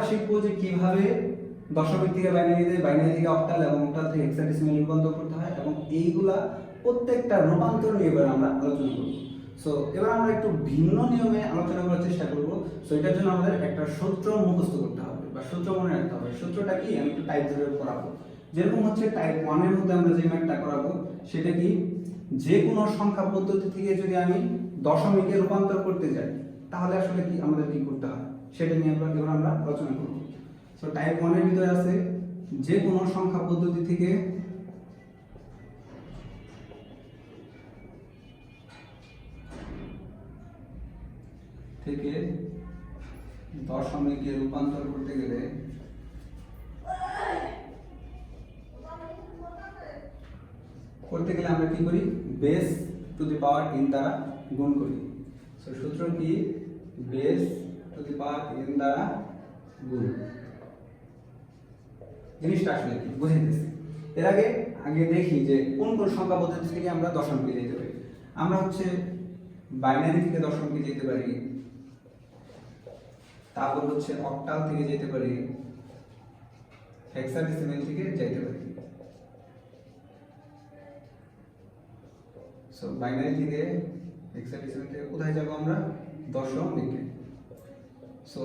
আমরা শিখবো যে কিভাবে দশমিক থেকে বাইনারিতে, বাইনারি থেকে অক্টাল এবং অক্টাল থেকে হেক্সাডেসিমাল রূপান্তর করতে হয়, এবং এইগুলা প্রত্যেকটা রূপান্তর নিয়ে এবার আমরা আলোচনা করব। সো এবার আমরা একটু ভিন্ন নিয়মে আলোচনা করার চেষ্টা করব। সো এটার জন্য আমাদের একটা সূত্র মুখস্থ করতে হবে বা সূত্র মনে রাখতে হবে। সূত্রটা কি, আমি একটু টাইপ 0 করাবো। যেরকম হচ্ছে টাইপ 1 এর মধ্যে আমরা যে ম্যাথটা করাবো সেটা কি, যে কোনো সংখ্যা পদ্ধতি থেকে যদি আমি দশমিকে রূপান্তর করতে যাই তাহলে আসলে কি আমাদের কি করতে হয় সেটা নিয়ে এবার আমরা আলোচনা করব। সো টাইপ 1 এর ভিতরে আছে যে কোনো সংখ্যা পদ্ধতি থেকে দশমিকে রূপান্তর করতে গেলে আমরা কি করি, base to the power n দ্বারা গুণ করি। সো সূত্র কি, base to the power n দ্বারা গুণ। জিনিসটা আসলে কি বুঝাইতেছি। এর আগে দেখি যে কোন কোন সংখ্যা পদ্ধতি থেকে আমরা দশমিকে যেতে পারি। আমরা হচ্ছে বাইনারি থেকে দশমিকে যেতে পারি, তারপর হচ্ছে অক্টাল থেকে যেতে পারি, হেক্সাডেসিমাল থেকে যেতে পারি। সো বাইনারি থেকে হেক্সাডেসিমাল থেকে কোথায় যাব আমরা, দশমিকে। সো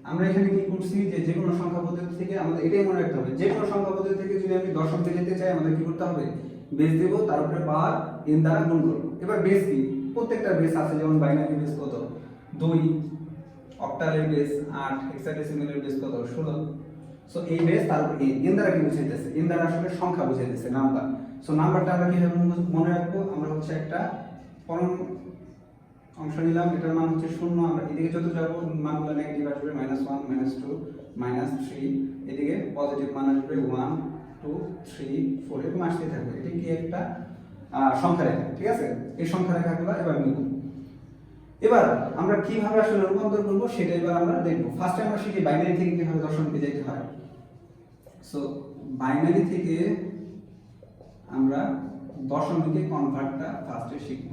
আমরা এখানে কি করছি যে কোনো সংখ্যা পদ্ধতি থেকে আমাদের এটাই মনে রাখতে হবে, যে কোনো সংখ্যা পদ্ধতি থেকে যদি আমি দশমিকে যেতে চাই আমাদের কি করতে হবে, বেস দেব, তার উপরে পাওয়ার n দ্বারা গুণ করব। এবার বেস কি, প্রত্যেকটা বেস আছে, যেমন বাইনারি বেস কত 2, অক্টালের বেস 8, হেক্সাডেসিমালের বেস কত 16। সো এই বেস তার উপর n দ্বারা কি বুঝাইতেছে, n দ্বারা আসলে সংখ্যা বুঝাইতেছে, নাম্বার। সো নাম্বারটা আমরা কিভাবে মনে রাখবো, আমরা হচ্ছে একটা পরম অংশ নিলাম, এটার মান হচ্ছে 0, আমরা এদিকে যত যাব মানগুলো নেগেটিভ আসবে, -1 -2 -3, এদিকে পজিটিভ মান আসবে 1 2 3 4, এরকম আসতে থাকবে। এটা কি একটা সংখ্যা রেখা, ঠিক আছে। এই সংখ্যা রেখাগুলো এবার নিব। এবার আমরা কিভাবে আসলে রূপান্তর করব সেটা এবার আমরা দেখব। ফার্স্টে আমরা শিখি বাইনারি থেকে কিভাবে দশমিকে যেতে হয়। সো বাইনারি থেকে আমরা দশমিকে কনভার্টটা ফার্স্টে শিখব।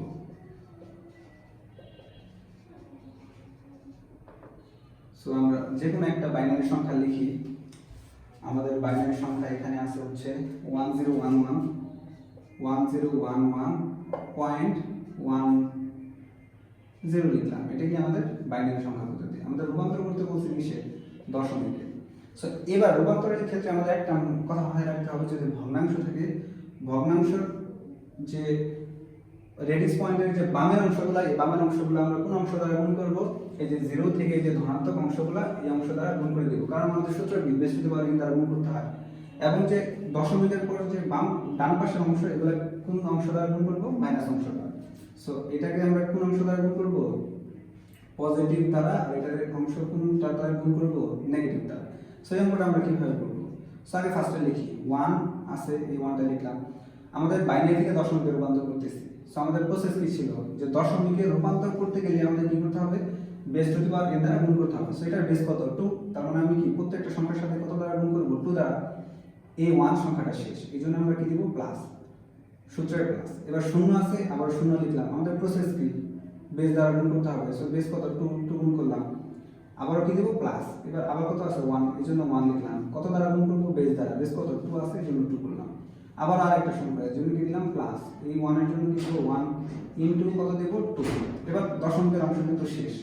সো আমরা যে কোনো একটা বাইনারি সংখ্যা লিখি। আমাদের বাইনারি সংখ্যা এখানে আছে হচ্ছে 1011.10 লিখলাম। এটা কি আমাদের বাইনারি সংখ্যা পদ্ধতি। আমাদের রূপান্তর করতে বলছি কিসে, দশমিকে। সো এবার রূপান্তরের ক্ষেত্রে আমাদের একটা কথা মাথায় রাখতে হবে, যদি ভগ্নাংশ থাকে, ভগ্নাংশের যে রেডিক্স পয়েন্টের যে বামের অংশগুলো, এই বামের অংশগুলো আমরা কোন অংশ দ্বারা গুণ করব, এই যে 0 থেকে যে ধনাত্মক অংশগুলো এই অংশ দ্বারা গুণ করে দেব, কারণ আমাদের সূত্র কি, base to the power n দ্বারা গুণ করতে হয়। এবং যে দশমিকের পর যে ডান পাশের অংশ, এগুলো কোন অংশ দ্বারা গুণ করব, মাইনাস অংশ দ্বারা। সো এটাকে আমরা কোন অংশ দ্বারা গুণ করব, পজিটিভ দ্বারা, আর এটার অংশ কোনটা দ্বারা গুণ করব, নেগেটিভ দ্বারা। সো এই অঙ্কটা আমরা কিভাবে করব, সো আগে ফার্স্টে লিখি 1 আছে, এই 1টা লিখলাম। আমাদের বাইনারি থেকে দশমিকে রূপান্তর করতেছি। সো আমাদের প্রসেস কি ছিল, যে দশমিকে রূপান্তর করতে গেলে আমাদের কি করতে হবে, base to the power n দ্বারা গুণ করতে হবে। সো এটার বেস কত 2, তার মানে আমি কি প্রত্যেকটা সংখ্যার সাথে কত দ্বারা গুণ করব, 2 দ্বারা। এই 1 সংখ্যাটা শেষ, এইজন্য আমরা কি দিব, প্লাস, সূত্রের প্লাস। এবার 0 আছে, আবার 0 লিখলাম। আমাদের প্রসেস কি, বেস দ্বারা গুণ করতে হবে। সো বেস কত 2 গুণ করলাম, আবারও কি দেব, প্লাস। এবার আবার কত আছে 1, এইজন্য 1 লিখলাম। কত দ্বারা গুণ করব, বেস দ্বারা। বেস কত 2 আছে, এইজন্য 2 করলাম। আবার আরেকটা সংখ্যা, এর জন্য কি দিলাম, প্লাস। এই 1 এর জন্য কি দেব, 1 ইনটু কত দেব, 2। এবার দশমিকের অংশ কিন্তু শেষ।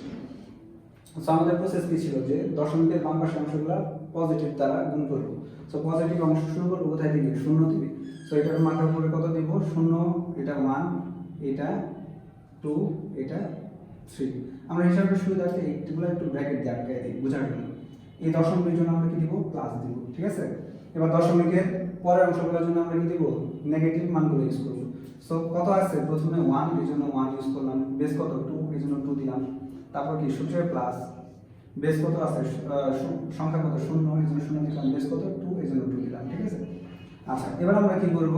সো আমাদের প্রসেস কি ছিল, যে দশমিকের বাম পাশের অংশগুলো পজিটিভ দ্বারা গুণ করব। সো পজিটিভ অংশ শুরু করব কোথায় থেকে, 0 থেকে। সো এটার মাথার উপরে কত দেব, 0, এটা 1, এটা 2, এটা 3। আমরা হিসাবের সুবিধার্থে এইগুলো একটু ব্র্যাকেট দিয়ে আটকাই দিই বোঝার জন্য। এই দশমিকের জন্য আমরা কি দিব, প্লাস দিব, ঠিক আছে। এবার দশমিকের পরের অংশগুলোর জন্য আমরা কি দিব, নেগেটিভ মানগুলো ইউজ করব। সো কত আছে, প্রথমে 1, এই জন্য 1 ইউজ করলাম। বেস কত 2, এই জন্য 2 দিলাম। তারপর কি, সূত্রের প্লাস। বেস কত আছে, সংখ্যা কত 0, এই জন্য 0 দিলাম। বেস কত 2, এই জন্য 2 দিলাম, ঠিক আছে। আচ্ছা, এবার আমরা কি করব,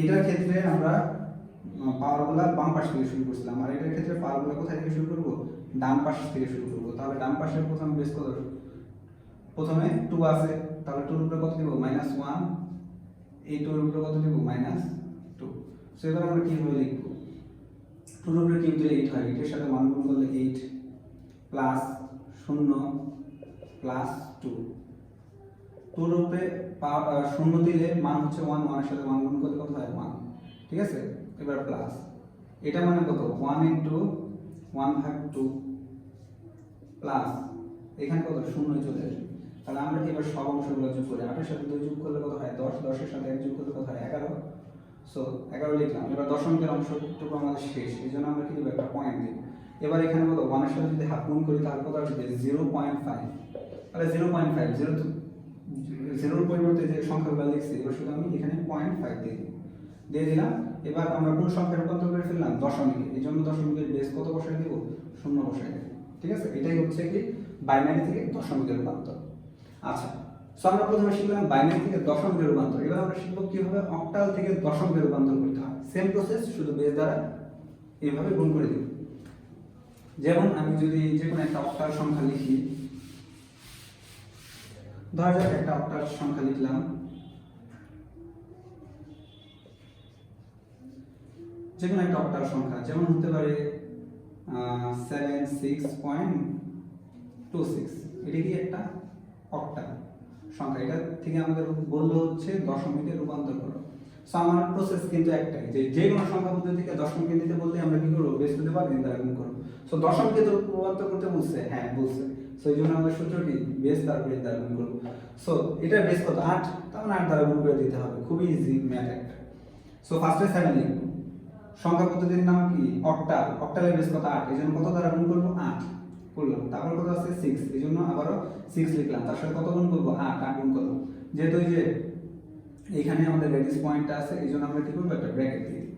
এটার ক্ষেত্রে আমরা পাওয়ারগুলো বাম পাশ থেকে শুরু করছিলাম, আর এটার ক্ষেত্রে পাওয়ারগুলো কোথায় থেকে শুরু করব, ডান পাশ থেকে শুরু করব। তাহলে ডান পাশের প্রথমে বেস কত, প্রথমে 2 আছে, তাহলে 2 এর উপরে কত দিব, -1, এই 2 এর উপরে কত দিব, -2। সো এবার আমরা কিভাবে লিখব, 2 এর উপরে কিন্তু 8 হয়, এটার সাথে 1 গুণ করলে 8, প্লাস 0 প্লাস 2 2 এর উপরে শূন্য দিলে মান হচ্ছে 1, 1 এর সাথে 1 গুণ করলে কত হয় 1, ঠিক আছে। এবার প্লাস এটা মানে কত 1 ইনটু 1/2 প্লাস এখানে কত শূন্য চলে আসবে। তাহলে আমরা এবার সব অংশগুলো যোগ করি, 8 এর সাথে 2 যোগ করলে কত হয় 10, 10 এর সাথে 1 যোগ করলে কত হয় 11। সো 11 লিখলাম। এবার দশমিকের অংশটুকু আমাদের শেষ, এই জন্য আমরা কি দেবো একটা পয়েন্ট দেব। এবার এখানে কত 1 এর সাথে যদি হাফ গুণ করি তাহলে কত আসবে 0.5। তাহলে 0.5 0 তো 0 এর পরিবর্তে যে সংখ্যাগুলো লিখছি এবার শুধু আমি এখানে 0.5 দিয়ে দিলাম। এবার আমরা কোন সংখ্যা রূপান্তর করে ফেললাম দশমিকে, এই জন্য দশমিকের বেস কত বসাই দেব 0 বসাই দেব, ঠিক আছে। এটাই হচ্ছে কি বাইনারি থেকে দশমিকের রূপান্তর। আচ্ছা, সো আমরা প্রথমে শিখলাম বাইনারি থেকে দশমিকের রূপান্তর। এবার আমরা শিখব কিভাবে অক্টাল থেকে দশমিকে রূপান্তর করতে হয়। সেম প্রসেস, শুধু বেস দ্বারা এইভাবে গুণ করে দেব। যেমন আমি যদি যে কোনো একটা অক্টাল সংখ্যা লিখি, ধরা যাক একটা অক্টাল সংখ্যা লিখলাম, যে কোনো একটা অক্টাল সংখ্যা, যেমন হতে পারে 76.26। এটা কি একটা অক্টাল সংখ্যা, এটা থেকে আমাদের বললো হচ্ছে দশমিকে রূপান্তর করো। সো আমার প্রসেস কিন্তু একটাই, যে কোনো সংখ্যা পদ্ধতি থেকে দশমিকে দিতে বললে আমরা কি করব বেস করতে পারি দ্বারা গুণ করব। সো দশমিকে তো রূপান্তর করতে বলছে, হ্যাঁ বলছে। সো এই জন্য আমাদের সূত্র কি বেস তারপরে দ্বারা গুণ করব। সো এটা বেস কত 8, তখন 8 দ্বারা গুণ করে দিতে হবে, খুবই ইজি ম্যাথ একটা। সো ফার্স্টে 7 লিখব। সংখ্যা পদ্ধতির নাম কি অক্টাল, অক্টালের বেস কত 8, এই জন্য কত দ্বারা গুণ করব 8 করলাম। তারপর কত আছে 6, এই জন্য আবারও 6 লিখলাম, তার সাথে কত গুণ করব 8 গুণ করলাম। যেহেতু এই যে এখানে আমাদের রেডিস পয়েন্টটা আছে, এই জন্য আমরা কি করব একটা ব্র্যাকেট দিয়ে দিই,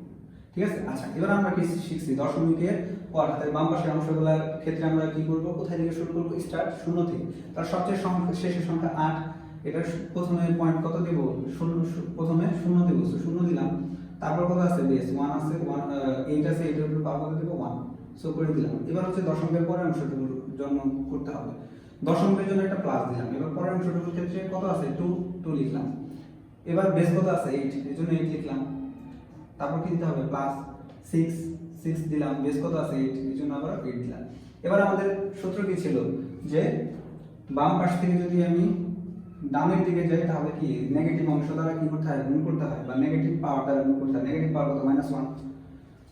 ঠিক আছে। আচ্ছা, এবার আমরা কি শিখছি দশমিকের পর হাতের বাম পাশের অংশগুলোর ক্ষেত্রে আমরা কি করব, কোথায় থেকে শুরু করব স্টার্ট 0 থেকে। তার সবচেয়ে শেষের সংখ্যা 8, এটা প্রথমে পয়েন্ট কত দেব প্রথমে 0 দেব। সো 0 দিলাম, তারপর কত আছে বেস 1 আছে, 8 আছে, এটার উপর পাওয়ার কত দেব 1। সো করে দিলাম। এবার হচ্ছে দশমিকের পরের অংশটুকুর জন্য করতে হবে, দশমিকের জন্য একটা প্লাস দিলাম। এবার পরের অংশটুকুর ক্ষেত্রে কত আছে 2 লিখলাম। এবার বেস কত আছে 8, এই জন্য 8 লিখলাম। তারপর কি দিতে হবে প্লাস 6 দিলাম, বেস কত আছে 8, এই জন্য আবার 8 দিলাম। এবার আমাদের সূত্র কি ছিল যে বাম পাশ থেকে যদি আমি ডানের দিকে যাই তাহলে কি নেগেটিভ অংশ দ্বারা কি করতে হয় গুণ করতে হয়, বা নেগেটিভ পাওয়ার দ্বারা গুণ করতে হয়। নেগেটিভ পাওয়ার কত -1।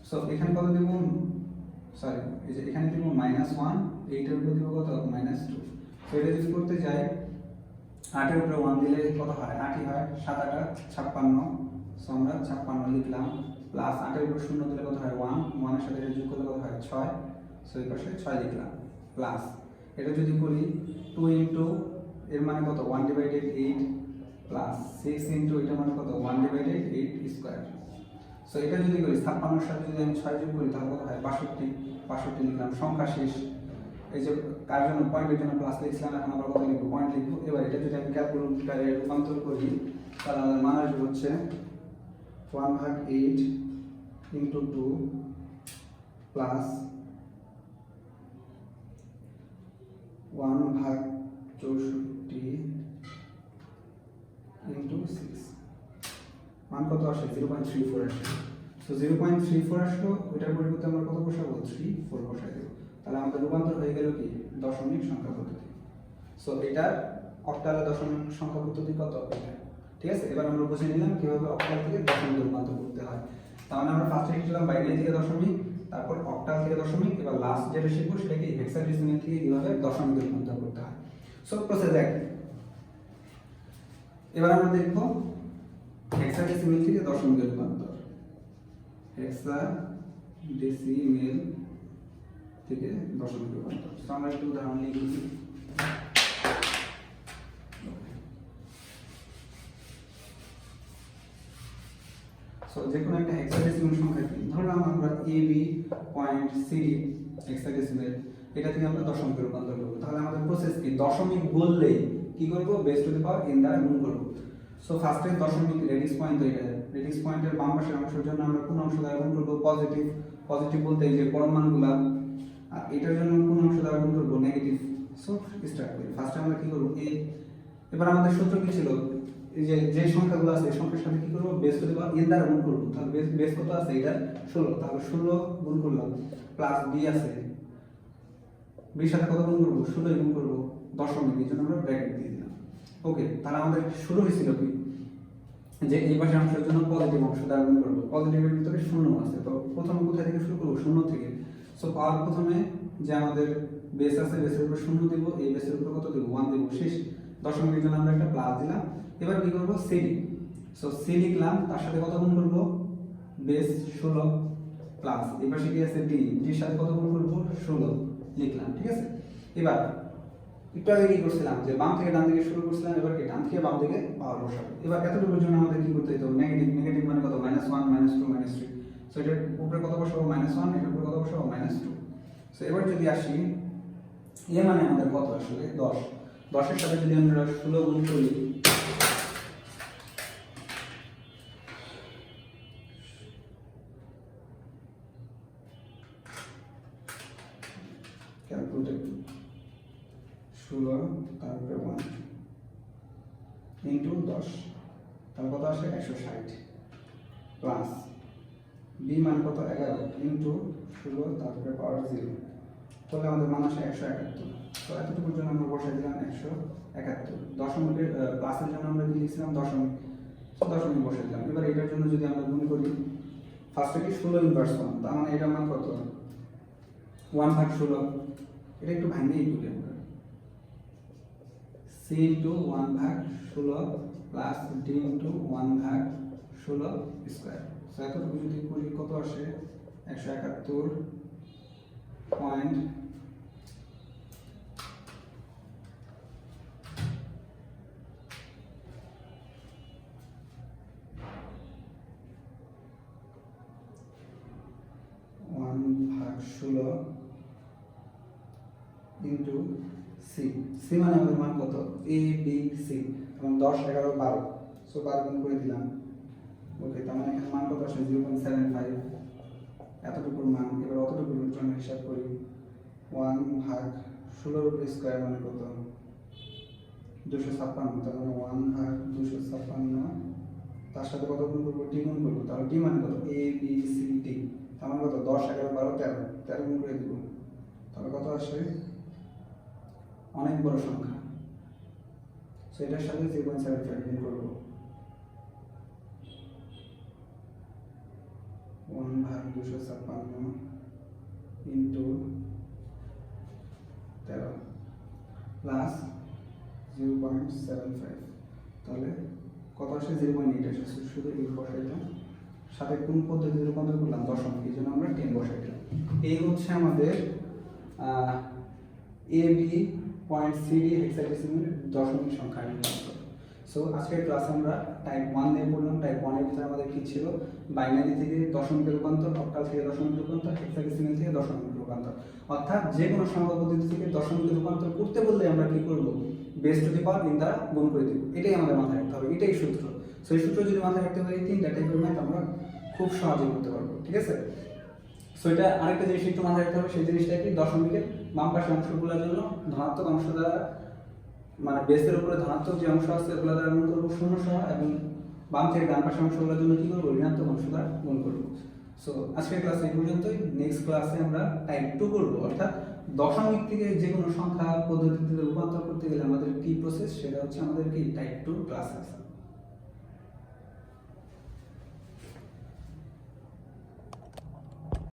সো এখানে কত দেব, সরি এই যে এখানে দেব -1, 8 এর উপর দেব কত -2। সো এটা যদি করতে যাই 8 এর উপরে 1 দিলে কত হয় 8ই হয়, 7 8 56। সো আমরা 56 লিখলাম, প্লাস 8 এর উপর 0 দিলে কত হয় 1, 1 এর সাথে এটা যোগ করলে কত হয় 6। সো এই পাশে 6 লিখলাম, প্লাস এটা যদি করি 2 ইনটু এর মানে কত 1/8 প্লাস 6 ইনটু এটা মানে কত 1/8 স্কয়ার। সো এটা যদি করি 56 এর সাথে যদি আমি 6 যোগ করি তাহলে কত হয় 62 লিখলাম। সংখ্যা শেষ, এই যে কার জন্য পয়েন্টের জন্য প্লাস লিখছিলাম, এখন আবার কত লিখব পয়েন্ট লিখব। এবার এটা যদি আমি ক্যালকুলেটরে রূপান্তর করি তাহলে আমাদের মান আসবে হচ্ছে 1/8 ইনটু 2 প্লাস 1/64 ইনটু 6, মান কত আসে 0.34 আসে। সো 0.34 আসলো, ওইটার পরিবর্তে আমরা কত বসাবো 34 বসাই দেব। তাহলে আমাদের রূপান্তর হয়ে গেল কি দশমিক সংখ্যা পদ্ধতি। সো এটার অক্টালে দশমিক সংখ্যা পদ্ধতি কত এটা, ঠিক আছে। এবার আমরা বুঝে নিলাম কিভাবে অক্টাল থেকে দশমিক রূপান্তর করতে হয়। তাহলে আমরা ফার্স্টে শিখলাম বাইনারি থেকে দশমিক, তারপর অক্টাল থেকে দশমিক, এবার লাস্ট যেটা শিখবো সেটা কি হেক্সাডেসিমাল থেকে কিভাবে দশমিক রূপান্তর করতে হয়। সো প্রসেস এক। এবার আমরা দেখব হেক্সাডেসিমাল থেকে দশমিক রূপান্তর। হেক্সাডেসিমাল থেকে দশমিক রূপান্তর। সো আমরা একটু উদাহরণ লিখি। সো যে কোনো একটা হেক্সাডেসিমাল সংখ্যা কি ধরলাম আমরা AB পয়েন্ট CD হেক্সাডেসিমাল, এটা থেকে আমরা দশমিকে রূপান্তর করব। তাহলে আমাদের প্রসেস কি দশমিক বললে কি করব base to the power n দ্বারা গুণ করব। সো ফার্স্টে দশমিক রেডিস পয়েন্ট তৈরি হয়, রেডিস পয়েন্টের বাম পাশের অংশের জন্য আমরা কোন অংশ দ্বারা গুণ করব পজিটিভ বলতে এই যে পরমাণুগুলা, আর এটার জন্য কোন অংশ দ্বারা গুণ করব নেগেটিভ। সো স্টার্ট করি, ফার্স্টে আমরা কি করব a। এবার আমাদের সূত্র কি ছিল এই যে সংখ্যাগুলো আছে এই সংখ্যার সাথে কি করব base to the power n দ্বারা গুণ করব। তাহলে বেস কত আছে এটা 16, তাহলে 16 গুণ করলাম, প্লাস b আছে, b সাথে কত গুণ করব 16 গুণ করব দশমিক, এই জন্য আমরা ব্র্যাকেট দিয়ে দিলাম। ওকে, তাহলে আমাদের শুরু হয়েছিল কি, যে এই পাশের অংশের জন্য পজিটিভ অংশ দ্বারা গুণ করবো। পজিটিভের ভিতরে শূন্য আছে, তো প্রথমে কোথায় থেকে শুরু করবো? শূন্য থেকে। সো পাওয়ার প্রথমে যে আমাদের বেস আছে, বেসের উপর শূন্য দেবো, এই বেসের উপর কত দেবো? 1 দেবো। শেষ। দশমিকের জন্য আমরা একটা প্লাস দিলাম। এবার কি করবো? সিডি। সো সি লিখলাম, তার সাথে কত গুণ করবো? বেস 16 প্লাস এই পাশে কি আছে? ডি। ডির সাথে কত গুণ করবো? 16 লিখলাম। ঠিক আছে। এবার একটু আগে কি করছিলাম, যে বাম থেকে ডান দিকে শুরু করছিলাম, এবার কি ডান থেকে বাম দিকে পাওয়ার বসাবো। এবার এতটুকুর জন্য আমাদের কি করতে হতো? নেগেটিভ। নেগেটিভ মানে কত? -1 -2 -3। সো এটার উপরে কত বসাবো? -1, এটার উপরে কত বসাবো? -2। সো এবার যদি আসি, এ মানে আমাদের কত আসলে? 10। 10 এর সাথে যদি আমরা 16 গুণ করি, ক্যালকুলেটর 16 তারপরে 1 ইন্টু 10, তাহলে কত আসে? 160 প্লাস বি মান কত? 11 ইন্টু 16 তারপরে পাওয়ার 0, তাহলে আমাদের মান আসে 171। তো এতটুকুর জন্য আমরা বসাই দিলাম 171। দশমিকের প্লাসের জন্য আমরা কি লিখছিলাম? দশমিক। দশমিক বসাই দিলাম। এবার এটার জন্য যদি আমরা গুণ করি, ফার্স্টে কি 16 ইনভার্স 1, তার মানে এটার মান কত? 1/16। এটা একটু ভাঙিয়েই করি আমরা, c into 1/16 plus d into 1/16 square. So এতটুকু যদি করি কত আসে? 171 পয়েন্ট 1/16 ইন্টু সি। সি মানে আমাদের মান কত? এ বি সি, এবং 10 11 12, সো 12 গুণ করে দিলাম। ওকে, তার মানে এখানে মান কত আসে? 0.75 এতটুকুর মান। এবার অতটুকুর জন্য হিসাব করি, 1/16 এর উপরে স্কয়ার মানে কত? 256, তার মানে 1/256, তার সাথে কত গুণ করবো? ডি গুণ করবো। তাহলে ডি মানে কত? এ বি সি ডি, তার মানে কত? 10 11 12 13, 13 গুণ করে দিব। তাহলে কত আসে? অনেক বড় সংখ্যা। সো এটার সাথে 0.75 গুণ করবো, 1/256 ইন্টু 13 প্লাস 0.75, তাহলে কত আসে? 0.8 আসে। শুধু এই বসাইলাম, সাথে কোন পদ্ধতিতে রূপান্তর করলাম? দশমিক, এই জন্য আমরা 10 বসাই দিলাম। এই হচ্ছে আমাদের A B point C D hexadecimal দশমিক সংখ্যা রূপান্তর। সো আজকের ক্লাসে আমরা টাইপ 1 নিয়ে পড়লাম। টাইপ 1 এর ভিতরে আমাদের কি ছিল? বাইনারি থেকে দশমিক রূপান্তর, অক্টাল থেকে দশমিক রূপান্তর, হেক্সাডেসিমাল থেকে দশমিক রূপান্তর। অর্থাৎ যে কোনো সংখ্যা পদ্ধতি থেকে দশমিক রূপান্তর করতে বললে আমরা কি করব? Base to the power n দ্বারা গুণ করে দেব। এটাই আমাদের মাথায় রাখতে হবে, এটাই সূত্র। সো এই সূত্র যদি মাথায় রাখতে পারি, তিনটা টাইপের ম্যাথ আমরা খুব সহজেই করতে পারবো। ঠিক আছে। সো এটা আরেকটা জিনিস একটু মাথায় রাখতে হবে, সেই জিনিসটা কি? দশমিকের বাম পাশের অংশগুলোর জন্য ধনাত্মক অংশ দ্বারা, মানে বেসের উপরে ধনাত্মক যে অংশ আছে ওগুলো দ্বারা গুণ করবো 0 সহ, এবং বাম থেকে ডান পাশের অংশগুলোর জন্য কি করবো? ঋণাত্মক অংশ দ্বারা গুণ করবো। সো আজকের ক্লাস এই পর্যন্তই। নেক্সট ক্লাসে আমরা টাইপ 2 করবো, অর্থাৎ দশমিক থেকে যে কোনো সংখ্যা পদ্ধতিতে রূপান্তর করতে গেলে আমাদের কি প্রসেস, সেটা হচ্ছে আমাদের কি টাইপ 2 ক্লাস আছে।